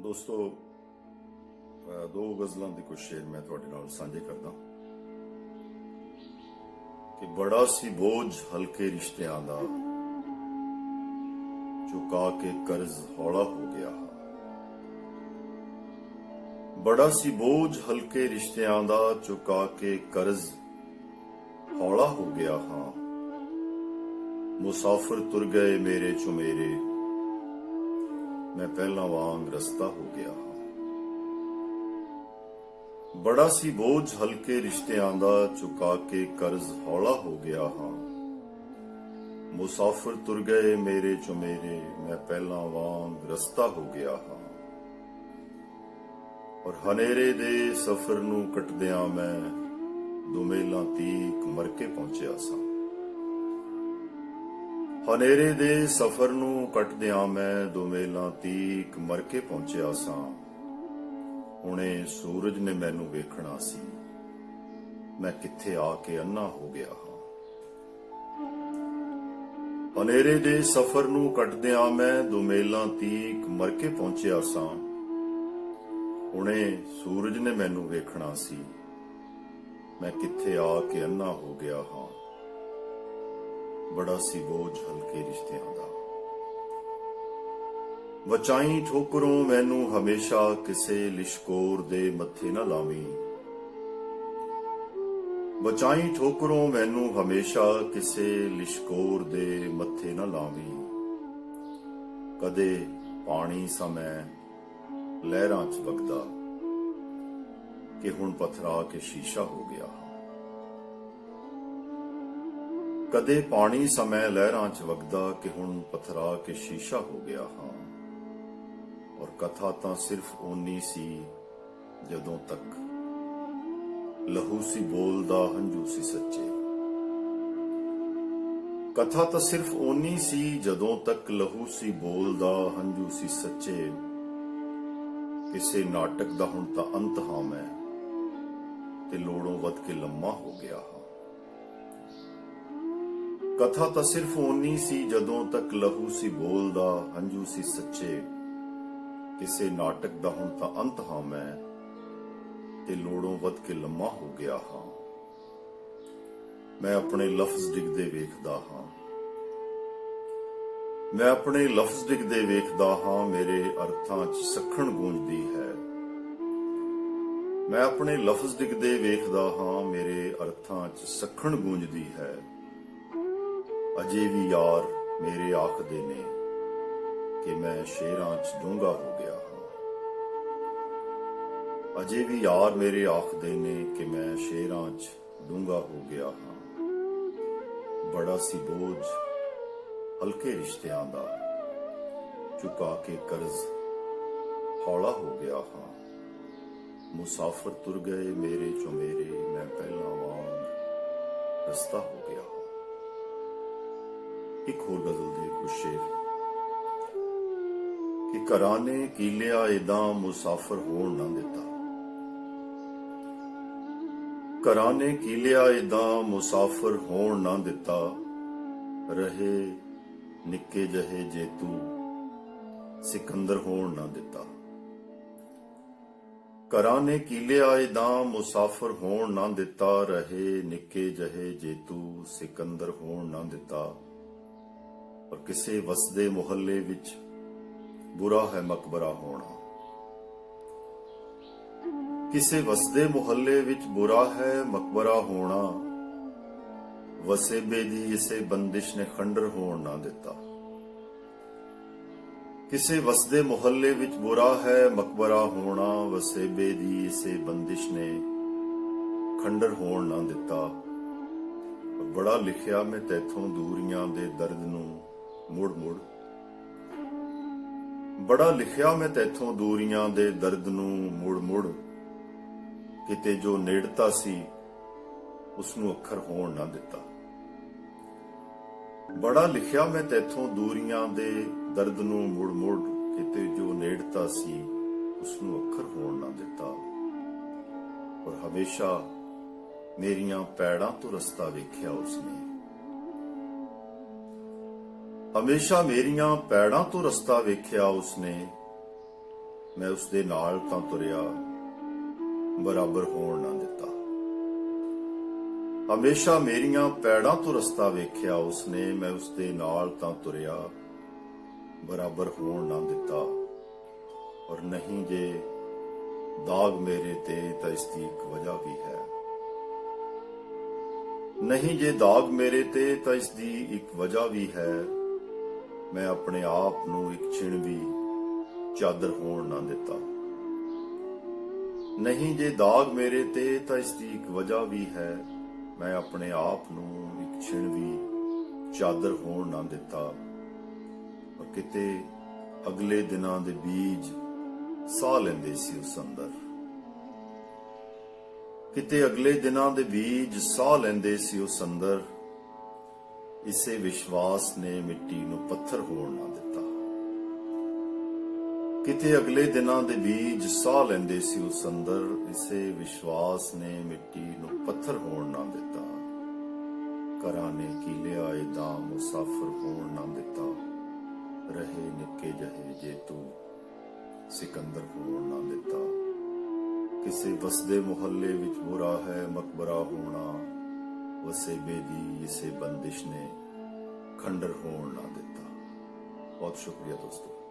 ਦੋਸਤੋ ਦੋ ਗਜ਼ਲਾਂ ਦੀ ਕੁਝ ਸ਼ੇਰ ਮੈਂ ਤੁਹਾਡੇ ਨਾਲ ਸਾਂਝੇ ਕਰਦਾ ਕਿ ਬੜਾ ਸੀ ਬੋਝ ਹਲਕੇ ਰਿਸ਼ਤਿਆਂ ਦਾ, ਚੁਕਾ ਕੇ ਕਰਜ਼ ਹੌਲਾ ਹੋ ਗਿਆ। ਬੜਾ ਸੀ ਬੋਝ ਹਲਕੇ ਰਿਸ਼ਤਿਆਂ ਦਾ, ਚੁਕਾ ਕੇ ਕਰਜ਼ ਹੌਲਾ ਹੋ ਗਿਆ ਹਾਂ। ਮੁਸਾਫਿਰ ਤੁਰ ਗਏ ਮੇਰੇ ਚੋਂ ਮੇਰੇ, ਮੈਂ ਪਹਿਲਾਂ ਵਾਂਗ ਰਸਤਾ ਹੋ ਗਿਆ ਹਾਂ। ਬੜਾ ਸੀ ਬੋਝ ਹਲਕੇ ਰਿਸ਼ਤਿਆਂ ਦਾ, ਚੁਕਾ ਕੇ ਕਰਜ਼ ਹੌਲਾ ਹੋ ਗਿਆ ਹਾਂ। ਮੁਸਾਫਿਰ ਤੁਰ ਗਏ ਮੇਰੇ ਚੋਂ ਮੇਰੇ, ਮੈਂ ਪਹਿਲਾਂ ਵਾਂਗ ਰਸਤਾ ਹੋ ਗਿਆ ਹਾਂ। ਔਰ ਹਨੇਰੇ ਦੇ ਸਫ਼ਰ ਨੂੰ ਕੱਟਦਿਆਂ ਮੈਂ ਦੁਮੇਲਾਂ ਤੀਕ ਮਰ ਕੇ ਪਹੁੰਚਿਆ ਸਾਂ। ਹਨੇਰੇ ਦੇ ਸਫ਼ਰ ਨੂੰ ਕੱਟਦਿਆਂ ਮੈਂ ਦੁਮੇਲਾਂ ਤੀਕ ਮਰ ਕੇ ਪਹੁੰਚਿਆ ਸਾਂ। ਹੁਣੇ ਸੂਰਜ ਨੇ ਮੈਨੂੰ ਵੇਖਣਾ ਸੀ, ਮੈਂ ਕਿੱਥੇ ਆ ਕੇ ਅੰਨਾ ਹੋ ਗਿਆ ਹਾਂ। ਹਨੇਰੇ ਦੇ ਸਫ਼ਰ ਨੂੰ ਕੱਟਦਿਆਂ ਮੈਂ ਦੁਮੇਲਾਂ ਤੀਕ ਮਰ ਕੇ ਪਹੁੰਚਿਆ ਸਾਂ। ਹੁਣੇ ਸੂਰਜ ਨੇ ਮੈਨੂੰ ਵੇਖਣਾ ਸੀ, ਮੈਂ ਕਿੱਥੇ ਆ ਕੇ ਅੰਨਾ ਹੋ ਗਿਆ ਹਾਂ। ਬੜਾ ਸੀ ਬੋਝ ਹਲਕੇ ਰਿਸ਼ਤਿਆਂ ਦਾ। ਵਚਾਈ ਠੋਕਰੋਂ ਮੈਨੂੰ ਹਮੇਸ਼ਾ, ਕਿਸੇ ਲਿਸ਼ਕੋਰ ਦੇ ਮੱਥੇ ਨਾ ਲਾਵੀਂ। ਵਚਾਈ ਠੋਕਰੋਂ ਮੈਨੂੰ ਹਮੇਸ਼ਾ, ਕਿਸੇ ਲਿਸ਼ਕੋਰ ਦੇ ਮੱਥੇ ਨਾ ਲਾਵੀਂ। ਕਦੇ ਪਾਣੀ ਸਾਂ ਮੈਂ ਲਹਿਰਾਂ 'ਚ ਵਗਦਾ, ਕਿ ਹੁਣ ਪਥਰਾ ਕੇ ਸ਼ੀਸ਼ਾ ਹੋ ਗਿਆ। ਕਦੇ ਪਾਣੀ ਸਾਂ ਮੈਂ ਲਹਿਰਾਂ 'ਚ ਵਗਦਾ, ਕਿ ਹੁਣ ਪਥਰਾ ਕੇ ਸ਼ੀਸ਼ਾ ਹੋ ਗਿਆ ਹਾਂ। ਔਰ ਕਥਾ ਤਾਂ ਸਿਰਫ ਓਨੀ ਸੀ ਜਦੋਂ ਤੱਕ ਲਹੂ ਸੀ ਬੋਲਦਾ, ਹੰਝੂ ਸੀ ਸੱਚੇ। ਕਥਾ ਤਾਂ ਸਿਰਫ ਓਨੀ ਸੀ ਜਦੋਂ ਤੱਕ ਲਹੂ ਸੀ ਬੋਲਦਾ, ਹੰਝੂ ਸੀ ਸੱਚੇ। ਕਿਸੇ ਨਾਟਕ ਦਾ ਹੁਣ ਤਾਂ ਅੰਤ ਹਾਂ ਮੈਂ, ਤੇ ਲੋੜੋਂ ਵੱਧ ਕੇ ਲੰਮਾ ਹੋ ਗਿਆ ਹਾਂ। ਕਥਾ ਤਾਂ ਸਿਰਫ ਓਨੀ ਸੀ ਜਦੋਂ ਤੱਕ ਲਹੂ ਸੀ ਬੋਲਦਾ, ਹੰਝੂ ਸੀ ਸੱਚੇ। ਕਿਸੇ ਨਾਟਕ ਦਾ ਹੁਣ ਤਾਂ ਅੰਤ ਹਾਂ ਮੈਂ, ਤੇ ਲੋੜੋਂ ਵੱਧ ਕੇ ਲੰਮਾ ਹੋ ਗਿਆ ਹਾਂ। ਮੈਂ ਆਪਣੇ ਲਫ਼ਜ਼ ਡਿੱਗਦੇ ਵੇਖਦਾ ਹਾਂ, ਮੈਂ ਆਪਣੇ ਲਫ਼ਜ਼ ਡਿੱਗਦੇ ਵੇਖਦਾ ਹਾਂ, ਮੇਰੇ ਅਰਥਾਂ 'ਚ ਸੱਖਣ ਗੂੰਜਦੀ ਹੈ। ਮੈਂ ਆਪਣੇ ਲਫ਼ਜ਼ ਡਿੱਗਦੇ ਵੇਖਦਾ ਹਾਂ, ਮੇਰੇ ਅਰਥਾਂ 'ਚ ਸੱਖਣ ਗੂੰਜਦੀ ਹੈ। ਅਜੇ ਵੀ ਯਾਰ ਮੇਰੇ ਆਖਦੇ ਨੇ ਕਿ ਮੈਂ ਸ਼ੇਰਾਂ 'ਚ ਡੂੰਘਾ ਹੋ ਗਿਆ ਹਾਂ। ਅਜੇ ਵੀ ਯਾਰ ਮੇਰੇ ਆਖਦੇ ਨੇ ਕਿ ਮੈਂ ਸ਼ੇਰਾਂ 'ਚ ਡੂੰਘਾ ਹੋ ਗਿਆ ਹਾਂ। ਬੜਾ ਸੀ ਬੋਝ ਹਲਕੇ ਰਿਸ਼ਤਿਆਂ ਦਾ, ਚੁਕਾ ਕੇ ਕਰਜ਼ ਹੌਲਾ ਹੋ ਗਿਆ ਹਾਂ। ਮੁਸਾਫਿਰ ਤੁਰ ਗਏ ਮੇਰੇ ਚੋਂ ਮੇਰੇ, ਮੈਂ ਪਹਿਲਾਂ ਵਾਂਗ ਰਸਤਾ ਹੋ ਗਿਆ ਹਾਂ। ਇੱਕ ਹੋਰ ਗਜ਼ਲ ਦੇ ਕੁਝ ਸ਼ੇਰ ਕਿ ਘਰਾਂ ਨੇ ਕੀਲਿਆ ਏਦਾਂ ਮੁਸਾਫਿਰ ਹੋਣ ਨਾ ਦਿੱਤਾ। ਘਰਾਂ ਨੇ ਕੀਲਿਆ ਏਦਾਂ ਮੁਸਾਫਿਰ ਹੋਣ ਨਾ ਦਿੱਤਾ, ਰਹੇ ਨਿੱਕੇ ਜਿਹੇ ਜੇਤੂ ਸਿਕੰਦਰ ਹੋਣ ਨਾ ਦਿੱਤਾ। ਘਰਾਂ ਨੇ ਕੀਲਿਆ ਏਦਾਂ ਮੁਸਾਫਿਰ ਹੋਣ ਨਾ ਦਿੱਤਾ, ਰਹੇ ਨਿੱਕੇ ਜਿਹੇ ਜੇਤੂ ਸਿਕੰਦਰ ਹੋਣ ਨਾ ਦਿੱਤਾ। ਪਰ ਕਿਸੇ ਵਸਦੇ ਮੁਹੱਲੇ ਵਿੱਚ ਬੁਰਾ ਹੈ ਮਕਬਰਾ ਹੋਣਾ। ਕਿਸੇ ਵਸਦੇ ਮੁਹੱਲੇ ਵਿੱਚ ਬੁਰਾ ਹੈ ਮਕਬਰਾ ਹੋਣਾ, ਵਸੇਬੇ ਦੀ ਇਸੇ ਬੰਦਿਸ਼ ਨੇ ਖੰਡਰ ਹੋਣ ਨਾ ਦਿੱਤਾ। ਕਿਸੇ ਵਸਦੇ ਮੁਹੱਲੇ ਵਿੱਚ ਬੁਰਾ ਹੈ ਮਕਬਰਾ ਹੋਣਾ, ਵਸੇਬੇ ਦੀ ਇਸੇ ਬੰਦਿਸ਼ ਨੇ ਖੰਡਰ ਹੋਣ ਨਾ ਦਿੱਤਾ। ਬੜਾ ਲਿਖਿਆ ਮੈਂ ਤੈਥੋਂ ਦੂਰੀਆਂ ਦੇ ਦਰਦ ਨੂੰ ਮੁੜ ਮੁੜ, ਬੜਾ ਲਿਖਿਆ ਮੈਂ ਤੈਥੋਂ ਦੂਰੀਆਂ ਦੇ ਦਰਦ ਨੂੰ ਮੁੜ ਮੁੜ। ਕਿਤੇ ਜੋ ਨੇੜਤਾ ਸੀ ਉਸ ਨੂੰ ਅੱਖਰ ਹੋਣ ਨਾ ਦਿੱਤਾ। ਬੜਾ ਲਿਖਿਆ ਮੈਂ ਤੈਥੋਂ ਦੂਰੀਆਂ ਦੇ ਦਰਦ ਨੂੰ ਮੁੜ ਮੁੜ, ਕਿਤੇ ਜੋ ਨੇੜਤਾ ਸੀ ਉਸ ਨੂੰ ਅੱਖਰ ਹੋਣ ਨਾ ਦਿੱਤਾ। ਔਰ ਹਮੇਸ਼ਾ ਮੇਰੀਆਂ ਪੈੜਾਂ ਤੋਂ ਰਸਤਾ ਵੇਖਿਆ ਉਸਨੇ, ਹਮੇਸ਼ਾ ਮੇਰੀਆਂ ਪੈੜਾਂ ਤੋਂ ਰਸਤਾ ਵੇਖਿਆ ਉਸਨੇ। ਮੈਂ ਉਸਦੇ ਨਾਲ ਤਾਂ ਤੁਰਿਆ, ਬਰਾਬਰ ਹੋਣ ਨਾ ਦਿੱਤਾ। ਹਮੇਸ਼ਾ ਮੇਰੀਆਂ ਪੈੜਾਂ ਤੋਂ ਰਸਤਾ ਵੇਖਿਆ ਉਸਨੇ, ਮੈਂ ਉਸਦੇ ਨਾਲ ਤਾਂ ਤੁਰਿਆ, ਬਰਾਬਰ ਹੋਣ ਨਾ ਦਿੱਤਾ। ਔਰ ਨਹੀਂ ਜੇ ਦਾਗ ਮੇਰੇ ਤੇ ਤਾਂ ਇਸ ਦੀ ਇੱਕ ਵਜ੍ਹਾ ਵੀ ਹੈ। ਨਹੀਂ ਜੇ ਦਾਗ ਮੇਰੇ ਤੇ ਤਾਂ ਇਸ ਦੀ ਇੱਕ ਵਜ੍ਹਾ ਵੀ ਹੈ। ਮੈਂ ਆਪਣੇ ਆਪ ਨੂੰ ਇੱਕ ਛਿਣ ਵੀ ਚਾਦਰ ਹੋਣ ਨਾ ਦਿੱਤਾ। ਨਹੀਂ ਜੇ ਦਾਗ ਮੇਰੇ ਤੇ ਤਾਂ ਇਸ ਦੀ ਇੱਕ ਵਜ੍ਹਾ ਵੀ ਹੈ। ਮੈਂ ਆਪਣੇ ਆਪ ਨੂੰ ਇੱਕ ਛਿਣ ਵੀ ਚਾਦਰ ਹੋਣ ਨਾ ਦਿੱਤਾ। ਔਰ ਕਿਤੇ ਅਗਲੇ ਦਿਨਾਂ ਦੇ ਬੀਜ ਸਾਹ ਲੈਂਦੇ ਸੀ ਉਸ ਅੰਦਰ। ਕਿਤੇ ਅਗਲੇ ਦਿਨਾਂ ਦੇ ਬੀਜ ਸਾਹ ਲੈਂਦੇ ਸੀ ਉਸ ਅੰਦਰ। ਇਸੇ ਵਿਸ਼ਵਾਸ ਨੇ ਮਿੱਟੀ ਨੂੰ ਪੱਥਰ ਹੋਣ ਨਾ ਦਿੱਤਾ। ਕਿਤੇ ਅਗਲੇ ਦਿਨਾਂ ਦੇ ਬੀਜ ਸਾਹ ਲੈਂਦੇ ਸੀ ਉਸ ਅੰਦਰ। ਇਸੇ ਵਿਸ਼ਵਾਸ ਨੇ ਮਿੱਟੀ ਨੂੰ ਪੱਥਰ ਹੋਣ ਨਾ ਦਿੱਤਾ। ਘਰਾਂ ਨੇ ਕੀਲਿਆ ਏਦਾਂ ਮੁਸਾਫਰ ਹੋਣ ਨਾ ਦਿੱਤਾ। ਰਹੇ ਨਿੱਕੇ ਜਿਹੇ ਜੇ ਤੂੰ ਸਿਕੰਦਰ ਹੋਣ ਨਾ ਦਿੱਤਾ। ਕਿਸੇ ਵਸਦੇ ਮੁਹੱਲੇ ਵਿੱਚ ਬੁਰਾ ਹੈ ਮਕਬਰਾ ਹੋਣਾ। ਵਸੇਬੇ ਦੀ ਇਸੇ ਬੰਦਿਸ਼ ਨੇ ਖੰਡਰ ਹੋਣ ਨਾ ਦਿੱਤਾ। ਬਹੁਤ ਸ਼ੁਕਰੀਆ ਦੋਸਤੋ।